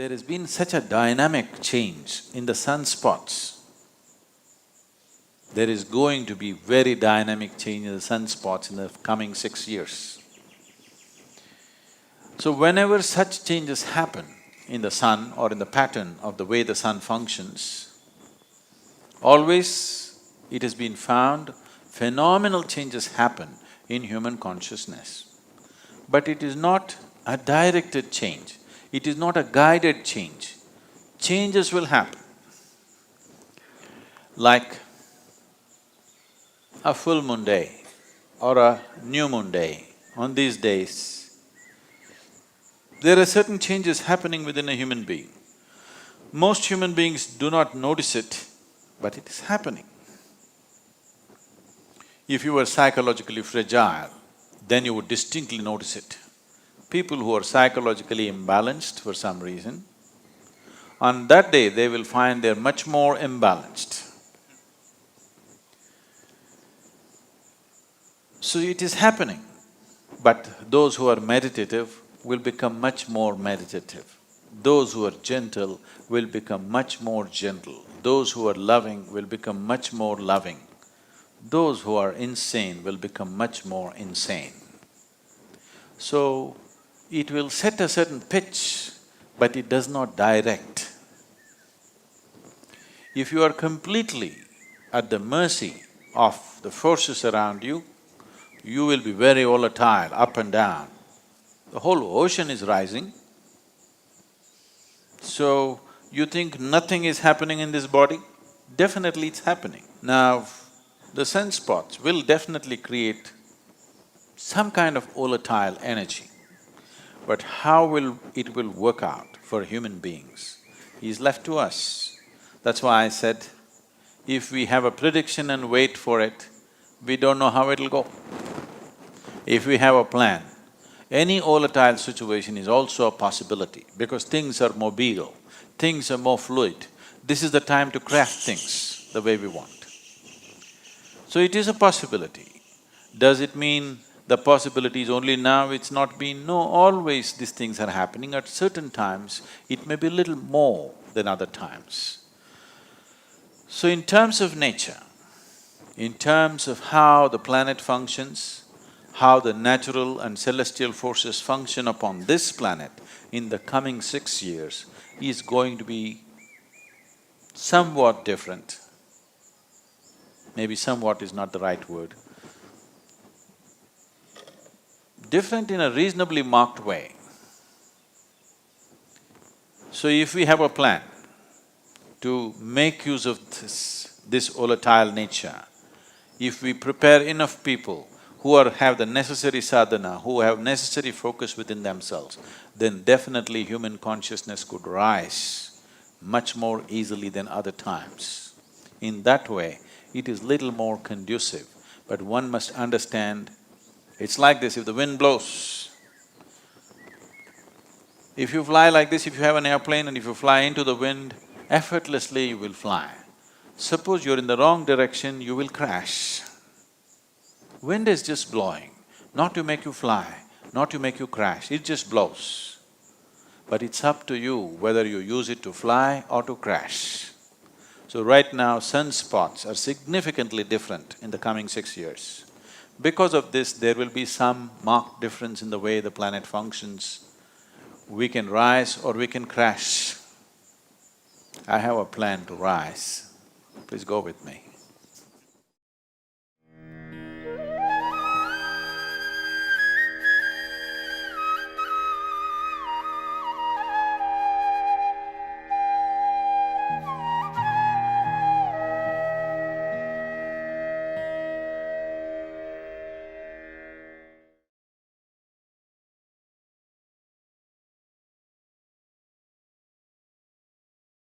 There has been such a dynamic change in the sunspots. There is going to be very dynamic change in the sunspots in the coming 6 years. So whenever such changes happen in the sun or in the pattern of the way the sun functions, always it has been found phenomenal changes happen in human consciousness. But it is not a directed change, it is not a guided change. Changes will happen. Like a full moon day or a new moon day, on these days, there are certain changes happening within a human being. Most human beings do not notice it, but it is happening. If you were psychologically fragile, then you would distinctly notice it. People who are psychologically imbalanced for some reason, on that day they will find they're much more imbalanced. So it is happening, but those who are meditative will become much more meditative. Those who are gentle will become much more gentle. Those who are loving will become much more loving. Those who are insane will become much more insane. So, it will set a certain pitch, but it does not direct. If you are completely at the mercy of the forces around you, you will be very volatile, up and down. The whole ocean is rising. So, you think nothing is happening in this body? Definitely it's happening. Now, the sunspots will definitely create some kind of volatile energy. But how it will work out for human beings is left to us. That's why I said, if we have a prediction and wait for it, we don't know how it'll go. If we have a plan, any volatile situation is also a possibility because things are mobile, things are more fluid. This is the time to craft things the way we want. So it is a possibility. Does it mean the possibility is only now, it's not been? No, always these things are happening. At certain times, it may be a little more than other times. So in terms of nature, in terms of how the planet functions, how the natural and celestial forces function upon this planet in the coming 6 years is going to be somewhat different. Maybe somewhat is not the right word. Different in a reasonably marked way. So if we have a plan to make use of this volatile nature, if we prepare enough people who have the necessary sadhana, who have necessary focus within themselves, then definitely human consciousness could rise much more easily than other times. In that way, it is little more conducive, but one must understand, it's like this, if the wind blows, if you fly like this, if you have an airplane and if you fly into the wind, effortlessly you will fly. Suppose you're in the wrong direction, you will crash. Wind is just blowing, not to make you fly, not to make you crash, it just blows. But it's up to you whether you use it to fly or to crash. So right now, sunspots are significantly different in the coming 6 years. Because of this, there will be some marked difference in the way the planet functions. We can rise or we can crash. I have a plan to rise. Please go with me.